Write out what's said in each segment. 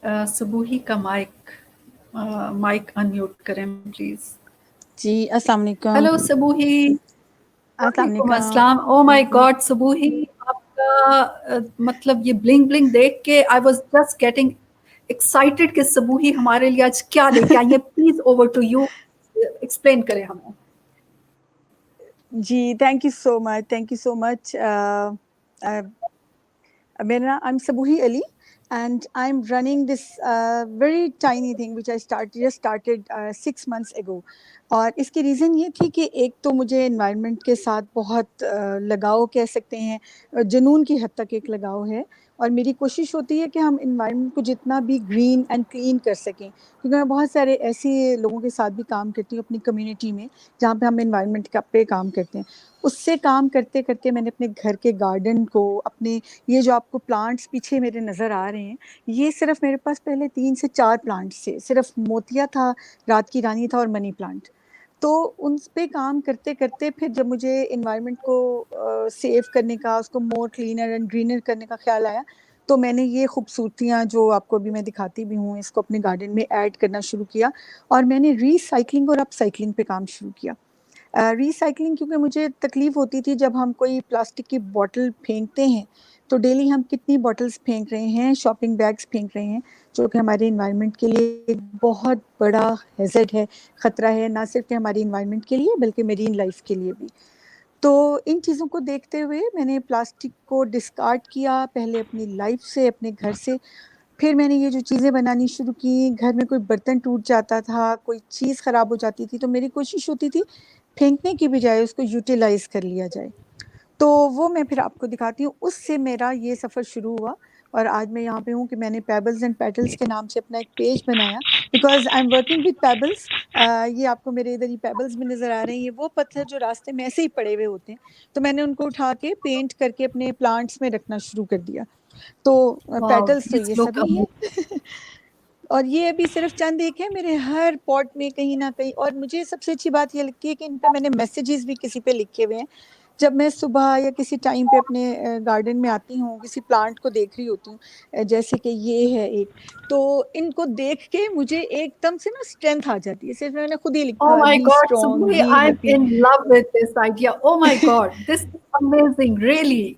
सुबूही का mic unmute करें please. जी अस्सलाम वालेकुम। हेलो सुबूही। अस्सलाम वालेकुम वालेकुम। अस्सलाम। ओ माय गॉड सुबूही, आपका मतलब ये ब्लिंग ब्लिंग देख के I was just getting excited कि सुबूही हमारे लिए आज क्या लेके आई है। Please over to you, explain करें हमें। जी thank you so much, thank you so much. मेरा I am Subuhi Ali and I'm running this very tiny thing which I just started 6 months ago. और इसकी रीज़न ये थी कि एक तो मुझे एनवायरनमेंट के साथ बहुत लगाव कह सकते हैं, जुनून की हद तक एक लगाव है। और मेरी कोशिश होती है कि हम एनवायरनमेंट को जितना भी ग्रीन एंड क्लीन कर सकें, क्योंकि मैं बहुत सारे ऐसे लोगों के साथ भी काम करती हूँ अपनी कम्युनिटी में जहाँ पे हम एनवायरनमेंट का पे काम करते हैं। उससे काम करते करते मैंने अपने घर के गार्डन को, अपने ये जो आपको प्लांट्स पीछे मेरे नज़र आ रहे हैं, ये सिर्फ मेरे पास पहले 3 से 4 प्लांट्स थे। सिर्फ मोतिया था, रात की रानी था और मनी प्लांट। तो उन पे काम करते करते फिर जब मुझे एनवायरनमेंट को सेव करने का, उसको मोर क्लीनर एंड ग्रीनर करने का ख्याल आया, तो मैंने ये खूबसूरतियाँ जो आपको अभी मैं दिखाती भी हूँ, इसको अपने गार्डन में ऐड करना शुरू किया। और मैंने रीसाइक्लिंग और अपसाइक्लिंग पे काम शुरू किया। रीसाइक्लिंग क्योंकि मुझे तकलीफ होती थी जब हम कोई प्लास्टिक की बॉटल फेंकते हैं, तो डेली हम कितनी बॉटल्स फेंक रहे हैं, शॉपिंग बैग्स फेंक रहे हैं, जो कि हमारे एनवायरनमेंट के लिए एक बहुत बड़ा हैज़र्ड है, ख़तरा है, ना सिर्फ कि हमारी एनवायरनमेंट के लिए बल्कि मेरीन लाइफ के लिए भी। तो इन चीज़ों को देखते हुए मैंने प्लास्टिक को डिस्कार्ड किया, पहले अपनी लाइफ से, अपने घर से। फिर मैंने ये जो चीज़ें बनानी शुरू की, घर में कोई बर्तन टूट जाता था, कोई चीज़ ख़राब हो जाती थी, तो मेरी कोशिश होती थी फेंकने की बजाय उसको यूटिलाइज़ कर लिया जाए। तो वो मैं फिर आपको दिखाती हूँ, उससे मेरा ये सफ़र शुरू हुआ। और आज मैं यहाँ पे हूँ कि मैंने पेबल्स एंड पेटल्स के नाम से अपना एक पेज बनाया, because I am working with Pebbles. ये आपको मेरे इधर ये पेबल्स भी नज़र आ रहे हैं, ये वो पत्थर जो रास्ते में ऐसे ही पड़े हुए होते हैं, तो मैंने उनको उठा के पेंट करके अपने प्लांट्स में रखना शुरू कर दिया। तो वाओ, पेटल्स तो दीज ये लुक सभी हैं। अमेजिंग। और ये अभी सिर्फ चंद एक है, मेरे हर पॉट में कहीं ना कहीं। और मुझे सबसे अच्छी बात ये लगती है कि इन पे मैंने मैसेजेस भी किसी पे लिखे हुए हैं। जब मैं सुबह या किसी टाइम पे अपने गार्डन में आती हूँ, किसी प्लांट को देख रही होती हूँ, जैसे कि ये है एक, तो इनको देख के मुझे एकदम से ना स्ट्रेंथ आ जाती है। सिर्फ मैंने खुद ही Oh लिखा, my be God, strong, Subhi, be I'm happy. in love with this idea. Oh my God, this is amazing, really.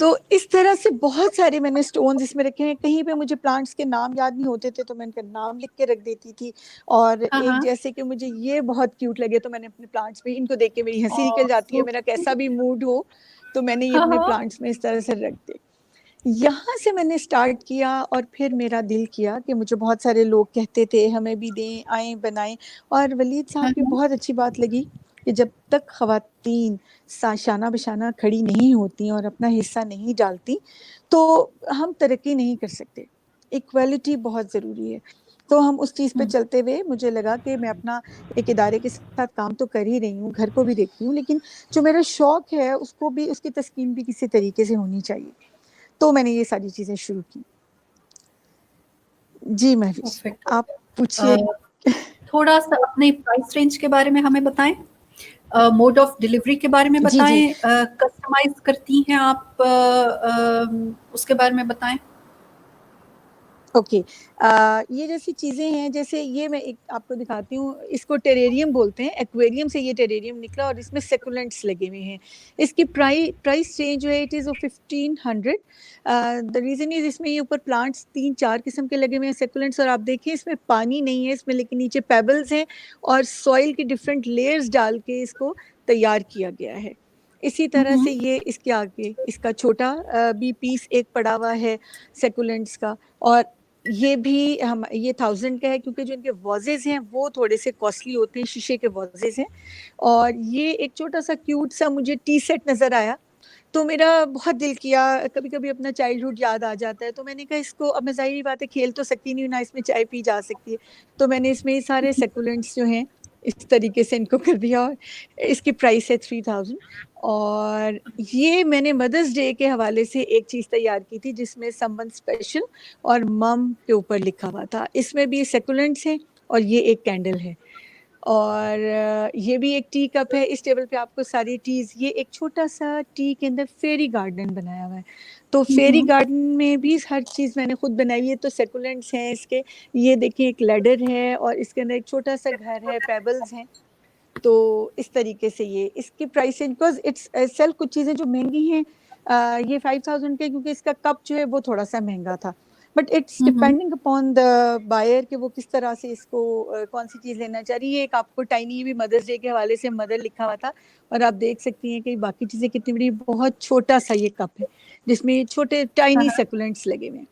तो इस तरह से बहुत सारे मैंने स्टोन्स इसमें रखे हैं। कहीं पे मुझे प्लांट्स के नाम याद नहीं होते थे, तो मैं इनका नाम लिख के रख देती थी। और एक हाँ। जैसे कि मुझे ये बहुत क्यूट लगे, तो मैंने अपने प्लांट्स में, इनको देख के मेरी हंसी Oh, निकल जाती है, so मेरा कैसा भी मूड हो, तो मैंने ये अपने हाँ। प्लांट्स में इस तरह से रख दे। यहाँ से मैंने स्टार्ट किया और फिर मेरा दिल किया कि मुझे बहुत सारे लोग कहते थे हमें भी दें, आए बनाएं। और वलीद साहब की बहुत अच्छी बात लगी कि जब तक ख़वातीन शाना बशाना खड़ी नहीं होती और अपना हिस्सा नहीं डालती, तो हम तरक्की नहीं कर सकते। इक्वालिटी बहुत ज़रूरी है। तो हम उस चीज़ पे चलते हुए मुझे लगा कि मैं अपना एक इदारे के साथ काम तो कर ही रही हूँ, घर को भी देखती हूँ, लेकिन जो मेरा शौक़ है उसको भी, उसकी तस्कीन भी किसी तरीके से होनी चाहिए। तो मैंने ये सारी चीज़ें शुरू की। जी महविश, परफेक्ट। आप पूछिए। थोड़ा सा अपने प्राइस रेंज के बारे में हमें बताएं, मोड ऑफ डिलीवरी के बारे में जी, जी। बताएं, कस्टमाइज करती हैं आप, उसके बारे में बताएं। ओके। ये जैसी चीज़ें हैं, जैसे ये मैं एक आपको दिखाती हूँ, इसको टेरेरियम बोलते हैं, एक्वेरियम से ये टेरेरियम निकला और इसमें सेकुलेंट्स लगे हुए हैं। इसकी प्राइस रेंज जो है it is 1500। The reason is इसमें ये ऊपर प्लांट्स 3-4 किस्म के लगे हुए हैं सेकुलेंट्स, और आप देखिए इसमें पानी नहीं है इसमें, लेकिन नीचे पेबल्स हैं और सॉइल की डिफरेंट लेयर्स डाल के इसको तैयार किया गया है। इसी तरह से ये इसके आगे इसका छोटा भी पीस एक पड़ा हुआ है सेकुलेंट्स का। और ये भी हम, ये 1000 का है, क्योंकि जो इनके वाजेस हैं वो थोड़े से कॉस्टली होते हैं, शीशे के वाजेस हैं। और ये एक छोटा सा क्यूट सा मुझे टी सेट नज़र आया, तो मेरा बहुत दिल किया। कभी-कभी अपना चाइल्डहुड याद आ जाता है, तो मैंने कहा इसको, अब मैं ज़ाहिर बात है खेल तो सकती नहीं हूँ, ना इसमें चाय पी जा सकती है, तो मैंने इसमें ये सारे सेकुलेंट्स जो हैं इस तरीके से इनको कर दिया। और इसकी प्राइस है 3000। और ये मैंने मदर्स डे के हवाले से एक चीज़ तैयार की थी जिसमें समवन स्पेशल और मम के ऊपर लिखा हुआ था। इसमें भी सेकुलेंट्स हैं और ये एक कैंडल है। और ये भी एक टी कप है। इस टेबल पे आपको सारी टीज़, ये एक छोटा सा टी के अंदर फेरी गार्डन बनाया हुआ है। तो फेरी गार्डन में भी हर चीज मैंने खुद बनाई है। तो सेकुलेंट्स हैं इसके, ये देखिए एक लैडर है और इसके अंदर एक छोटा सा घर है, पेबल्स हैं। तो इस तरीके से ये इसकी प्राइस है, बिकॉज इट्स सेल कुछ चीजें जो महंगी हैं, ये 5000 के, क्योंकि इसका कप जो है वो थोड़ा सा महंगा था। But it's depending upon the buyer कि वो किस तरह से इसको कौन सी चीज लेना चाह रही है। एक आपको टाइनी भी मदर्स डे के हवाले से मदर लिखा हुआ था, और आप देख सकती हैं कि बाकी चीजें कितनी बड़ी, बहुत छोटा सा ये कप है जिसमें छोटे टाइनी सेकुलेंट्स लगे हुए हैं।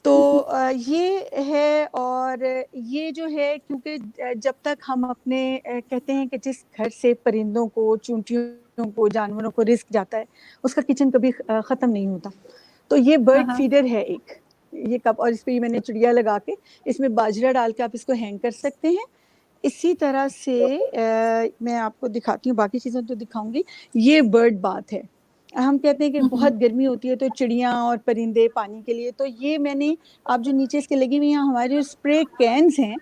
तो ये है। और ये जो है, क्योंकि जब तक हम अपने कहते हैं कि जिस घर से परिंदों को, चूंटियों को, जानवरों को रिस्क जाता है, उसका किचन कभी ख़त्म नहीं होता। तो ये बर्ड फीडर है एक, ये कप, और इस पर मैंने चिड़िया लगा के इसमें बाजरा डाल के आप इसको हैंग कर सकते हैं। इसी तरह से मैं आपको दिखाती हूँ, बाकी चीज़ें तो दिखाऊंगी। ये बर्ड बाथ है। हम कहते हैं कि बहुत गर्मी होती है तो चिड़ियाँ और परिंदे पानी के लिए, तो ये मैंने, आप जो नीचे इसके लगी हुई हैं, हमारे जो स्प्रे कैन्स हैं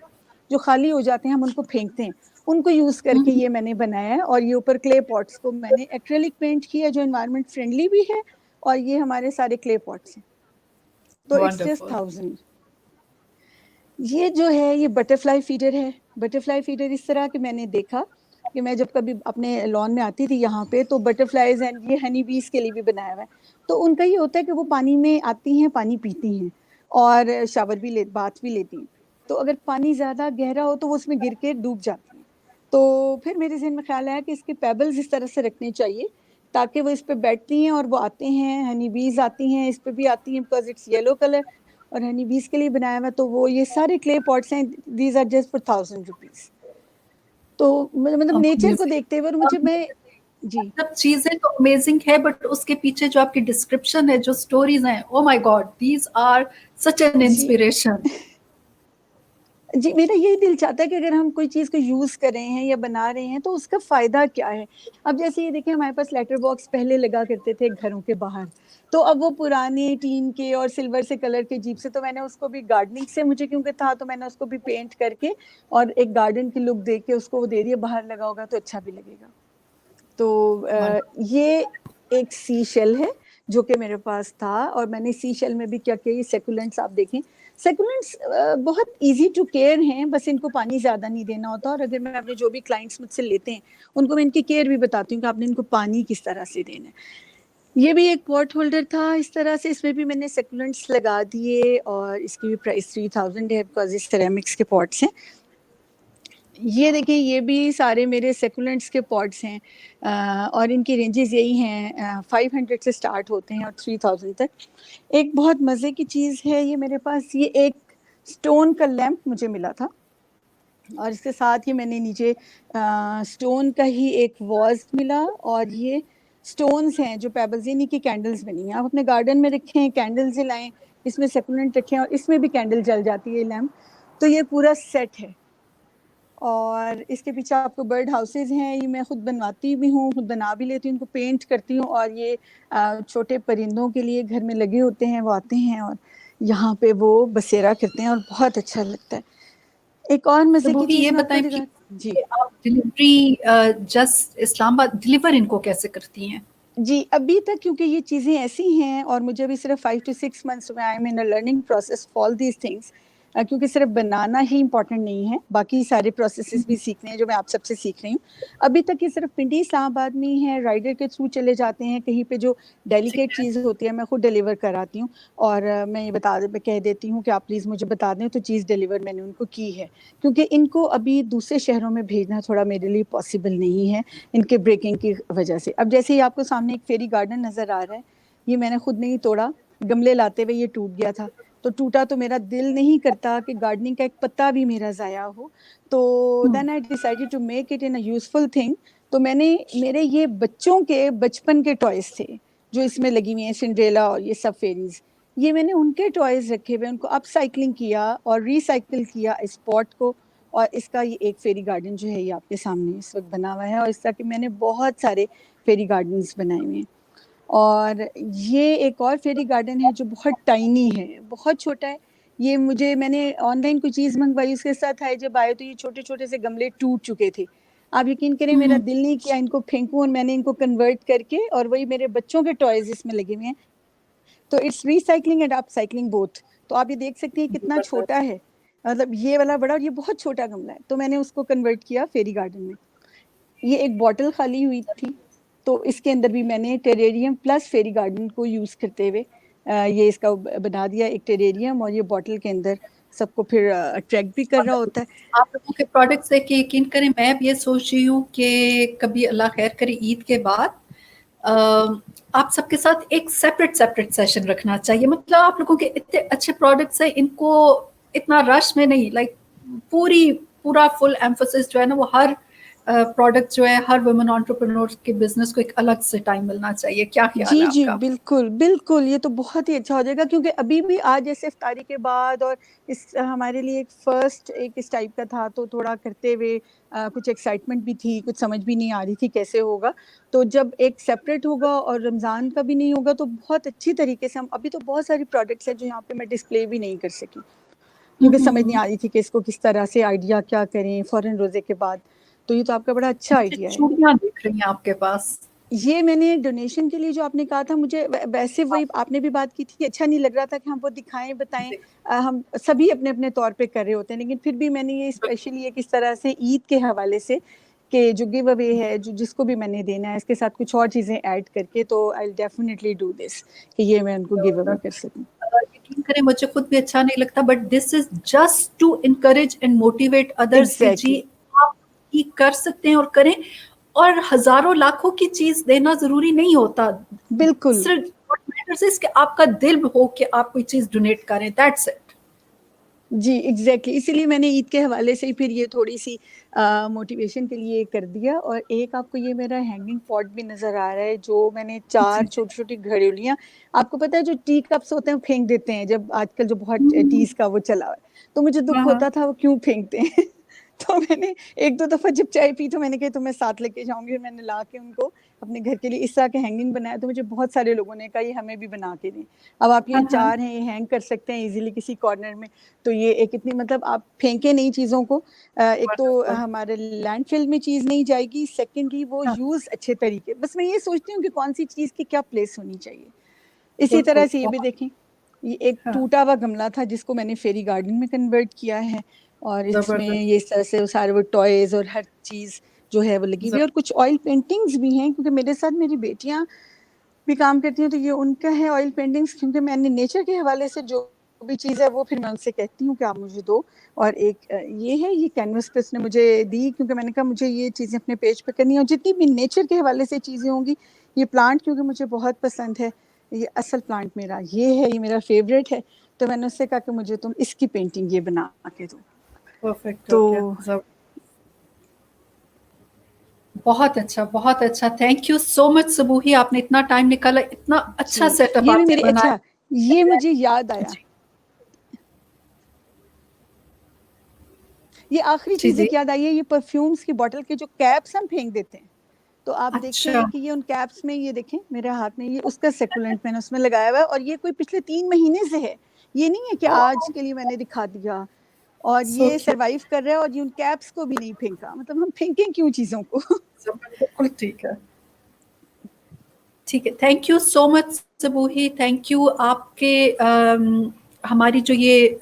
जो खाली हो जाते हैं, हम उनको फेंकते हैं, उनको यूज़ करके ये मैंने बनाया है। और ये ऊपर क्ले पॉट्स को मैंने एक्रेलिक पेंट किया जो एनवायरनमेंट फ्रेंडली भी है, और ये हमारे सारे क्ले पॉट्स हैं। तो इट्स जस्ट 1000। ये जो है ये बटरफ्लाई फीडर है। बटरफ्लाई फीडर इस तरह कि मैंने देखा कि मैं जब कभी अपने लॉन में आती थी यहाँ पे, तो बटरफ्लाईज एंड ये हनी बीज के लिए भी बनाया हुआ है। तो उनका ये होता है कि वो पानी में आती हैं, पानी पीती हैं और शावर भी बाथ भी लेती हैं। तो अगर पानी ज़्यादा गहरा हो तो वो उसमें गिर के डूब जाती हैं। तो फिर मेरे जहन में ख्याल आया कि इसके पेबल्स इस तरह से रखने चाहिए ताकि वो इस पर बैठती हैं और वो आते हैं, हनी बीज आती हैं, इस पर भी आती हैं, बिकॉज इट्स येलो कलर और हनी बीज के लिए बनाया हुआ। तो वो ये सारे क्ले पॉट्स हैं, these are just for 1000 rupees. तो मतलब नेचर को देखते हुए, और मुझे, मैं जी, सब चीजें तो अमेजिंग है, बट उसके पीछे जो आपकी डिस्क्रिप्शन है, जो स्टोरीज हैं, oh my God, these are such an जी, इंस्पिरेशन। जी, मेरा यही दिल चाहता है कि अगर हम कोई चीज़ को यूज़ कर रहे हैं या बना रहे हैं तो उसका फ़ायदा क्या है। अब जैसे ये देखिए, हमारे पास लेटर बॉक्स पहले लगा करते थे घरों के बाहर, तो अब वो पुराने टीन के और सिल्वर से कलर के अजीब से, तो मैंने उसको भी गार्डनिंग से मुझे क्योंकि था, तो मैंने उसको भी पेंट करके और एक गार्डन की लुक दे के उसको वो दे दिया, बाहर लगा होगा तो अच्छा भी लगेगा। तो ये एक सी शेल है जो कि मेरे पास था, और मैंने सी शेल में भी क्या किया, ये सेकुलेंट्स आप देखें, सेकुलेंट्स बहुत इजी टू केयर हैं, बस इनको पानी ज़्यादा नहीं देना होता। और अगर मैं अपने जो भी क्लाइंट्स मुझसे लेते हैं उनको मैं इनकी केयर भी बताती हूँ कि आपने इनको पानी किस तरह से देना है। ये भी एक पॉट होल्डर था इस तरह से, इसमें भी मैंने सेकुलेंट्स लगा दिए, और इसकी भी प्राइस 3000 है, बिकॉज ये सिरेमिक्स के पॉट्स हैं। ये देखिए, ये भी सारे मेरे सेकुलेंट्स के पॉट्स हैं, और इनकी रेंजेस यही हैं, 500 से स्टार्ट होते हैं और 3000 तक। एक बहुत मज़े की चीज़ है ये मेरे पास, ये एक स्टोन का लैंप मुझे मिला था, और इसके साथ ही मैंने नीचे स्टोन का ही एक वॉज मिला, और ये स्टोन्स हैं जो पेबल्स, यानी कि कैंडल्स बनी हैं। आप अपने गार्डन में रखें, कैंडल्स जलाएं, इसमें सेकुलेंट रखें, और इसमें भी कैंडल जल जाती है, लैंप। तो ये पूरा सेट है। और इसके पीछे आपको बर्ड हाउसेज हैं, ये मैं खुद बनवाती भी हूँ, खुद बना भी लेती हूँ, उनको पेंट करती हूँ। और ये छोटे परिंदों के लिए घर में लगे होते हैं, वो आते हैं और यहाँ पे वो बसेरा करते हैं और बहुत अच्छा लगता है। एक और मजे की सबूही चीज ये मैं आपको बताएं दिखा, जी, कि आप डिलीवरी जस्ट इस्लामाबाद डिलीवर इनको कैसे करती हैं? जी, अभी तक क्योंकि ये चीज़ें ऐसी हैं और मुझे अभी सिर्फ 5 to 6 मंथ्स हुए, I am in a learning process for all these things. क्योंकि सिर्फ बनाना ही इम्पोर्टेंट नहीं है, बाकी सारे प्रोसेसेस भी सीखने हैं जो मैं आप सबसे सीख रही हूँ। अभी तक ये सिर्फ पिंडी इस्लामाबाद में ही है, राइडर के थ्रू चले जाते हैं, कहीं पे जो डेलिकेट चीज़ होती है मैं खुद डिलीवर कराती हूँ। और मैं ये मैं कह देती हूँ कि आप प्लीज़ मुझे बता दें, तो चीज़ डिलीवर मैंने उनको की है, क्योंकि इनको अभी दूसरे शहरों में भेजना थोड़ा मेरे लिए पॉसिबल नहीं है, इनके ब्रेकिंग की वजह से। अब जैसे ही आपको सामने एक फेरी गार्डन नज़र आ रहा है, ये मैंने खुद नहीं तोड़ा, गमले लाते हुए ये टूट गया था। तो टूटा तो मेरा दिल नहीं करता कि गार्डनिंग का एक पत्ता भी मेरा ज़ाया हो। तो then I decided to make it in a useful thing. तो मैंने, मेरे ये बच्चों के बचपन के टॉयज थे जो इसमें लगी हुई हैं, सिंड्रेला और ये सब फेरीज, ये मैंने उनके टॉयज रखे हुए, उनको अपसाइकलिंग किया और रिसाइकिल किया इस पॉट को। और इसका ये एक फेरी गार्डन जो है ये आपके सामने इस वक्त बना हुआ है, और इस तरह के मैंने बहुत सारे फेरी गार्डन्स बनाए हुए हैं। और ये एक और फेरी गार्डन है जो बहुत टाइनी है, बहुत छोटा है। ये मुझे, मैंने ऑनलाइन कोई चीज़ मंगवाई, उसके साथ आए जब आए तो ये छोटे छोटे से गमले टूट चुके थे। आप यकीन करें, मेरा दिल नहीं किया इनको फेंकूं, और मैंने इनको कन्वर्ट करके, और वही मेरे बच्चों के टॉयज इसमें लगे हुए हैं, तो it's recycling and upcycling both. तो आप ये देख सकते हैं कितना छोटा है, मतलब ये वाला बड़ा और ये बहुत छोटा गमला है, तो मैंने उसको कन्वर्ट किया फेरी गार्डन में। ये एक बॉटल खाली हुई थी, तो इसके अंदर भी मैंने टेरेरियम प्लस फेरी गार्डन को यूज करते हुए ये इसका बना दिया, एक टेरेरियम और ये बॉटल के अंदर सबको फिर अट्रैक्ट भी कर रहा होता है। आप लोगों के प्रोडक्ट्स देख के यकीन करें, मैं अब ये सोच रही हूँ कि कभी अल्लाह खैर करे ईद के बाद आप सबके साथ एक सेपरेट सेशन रखना चाहिए। मतलब आप लोगों के इतने अच्छे प्रोडक्ट्स हैं, इनको इतना रश में नहीं, लाइक पूरा फुल एम्फोसिस जो है ना वो हर प्रोडक्ट जो है हर वुमेन एंटरप्रेन्योर के बिजनेस को एक अलग से टाइम मिलना चाहिए। क्या ख्याल है जी आपका? बिल्कुल बिल्कुल, ये तो बहुत ही अच्छा हो जाएगा, क्योंकि अभी भी आज जैसे इफ्तारी के बाद और इस हमारे लिए एक फर्स्ट एक इस टाइप का था, तो थोड़ा करते हुए कुछ एक्साइटमेंट भी थी, कुछ समझ भी नहीं आ रही थी कैसे होगा। तो जब एक सेपरेट होगा और रमज़ान का भी नहीं होगा तो बहुत अच्छी तरीके से हम, अभी तो बहुत सारी प्रोडक्ट्स हैं जो यहाँ पे मैं डिस्प्ले भी नहीं कर सकी, क्योंकि समझ नहीं आ रही थी कि इसको किस तरह से आइडिया क्या करें फ़ौरन रोज़े के बाद। तो ये तो आपका बड़ा अच्छा आइडिया है। चूड़ियां दिख रही हैं आपके पास। ये मैंने डोनेशन के लिए जो आपने कहा था, मुझे वैसे वही आपने भी बात की थी, अच्छा नहीं लग रहा था कि हम वो दिखाएं बताएं। हम सभी अपने अपने तौर पे कर रहे होते हैं, लेकिन फिर भी मैंने ये स्पेशली एक इस तरह से ईद के हवाले से कि जो गिव अवे है, जो जिसको भी मैंने देना है, इसके साथ कुछ और चीज़ें ऐड करके, तो आई डेफिनेटली डू दिस कि ये मैं उनको गिव अवे कर सकूं। यकीन करें मुझे खुद भी अच्छा नहीं लगता, but this is just to encourage and motivate others कि जी आप ये कर सकते हैं और करें। और हजारों लाखों की चीज देना जरूरी नहीं होता, बिल्कुल सिर्फ what matters is कि आपका दिल हो कि आप कोई चीज डोनेट करें, दैट्स इट। जी एग्जैक्टली, इसीलिए मैंने ईद के हवाले से ही फिर ये थोड़ी सी मोटिवेशन के लिए कर दिया। और एक आपको ये मेरा हैंगिंग पॉट भी नजर आ रहा है, जो मैंने 4 छोटी छोटी घड़ियोलियां, आपको पता है जो टी कप्स होते हैं फेंक देते हैं, जब आजकल जो बहुत टीज का वो चला हुआ है, तो मुझे दुख होता था वो क्यों फेंकते हैं तो मैंने एक दो दफा जब चाय पी तो मैंने कहा तो मैं साथ लेके जाऊंगी, मैंने ला के उनको अपने घर के लिए इस तरह के हैंगिंग बनाया। तो मुझे बहुत सारे लोगों ने कहा ये हमें भी बना के दें। अब आप ये 4 हैं, ये हैंग कर सकते हैं इजीली किसी कॉर्नर में। तो ये एक इतनी, मतलब आप फेंके नहीं चीज़ों को, एक तो हमारे लैंडफिल में चीज़ नहीं जाएगी, सेकेंडली वो यूज़ अच्छे तरीके। बस मैं ये सोचती हूँ कि कौन सी चीज़ की क्या प्लेस होनी चाहिए। इसी तरह से ये भी देखें, ये एक टूटा हुआ गमला था जिसको मैंने फेरी गार्डन में कन्वर्ट किया है, और इसमें ये इस तरह से सारे वो टॉयज और हर चीज़ जो है वो लगी हुई है। और कुछ ऑयल पेंटिंग्स भी हैं, क्योंकि मेरे साथ मेरी बेटियां भी काम करती हैं, तो ये उनका है ऑयल पेंटिंग्स, क्योंकि मैंने नेचर के हवाले से जो भी चीज़ है वो फिर मैं उनसे कहती हूँ कि आप मुझे दो। और एक ये है, ये कैनवस पे उसने मुझे दी, क्योंकि मैंने कहा मुझे ये चीज़ें अपने पेज पे करनी है। और जितनी भी नेचर के हवाले से चीज़ें होंगी, ये प्लांट क्योंकि मुझे बहुत पसंद है, ये असल प्लांट मेरा ये है, ये मेरा फेवरेट है, तो मैंने उससे कहा कि मुझे तुम इसकी पेंटिंग ये बना के दो। परफेक्ट। तो बहुत अच्छा, बहुत अच्छा। थैंक यू सो मच सबूही, आपने इतना टाइम निकाला, इतना अच्छा सेटअप ये भी आपने मेरी बनाया। अच्छा, ये मुझे याद आया, ये आखिरी चीज एक याद आई है, ये परफ्यूम्स की बोतल के जो कैप्स हम फेंक देते हैं, तो आप देखते हैं कि ये उन कैप्स में, ये देखें मेरे हाथ में, ये उसका सेकुलेंट मैंने उसमें लगाया हुआ है, और ये कोई पिछले 3 महीने से है, ये नहीं है कि आज के लिए मैंने दिखा दिया। और ये सरवाइव कर रहा है, और ये उन कैप्स को भी नहीं फेंका। मतलब हम फेंकें क्यों चीजों को। बिल्कुल ठीक है, ठीक है। Thank you so much Subuhi, thank you. आपके हमारी जो ये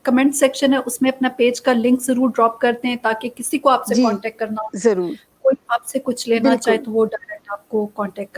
कमेंट सेक्शन है उसमें अपना पेज का लिंक जरूर ड्रॉप करते हैं, ताकि किसी को आपसे कांटेक्ट करना हो, जरूर, कोई आपसे कुछ लेना चाहे तो वो डायरेक्ट आपको कांटेक्ट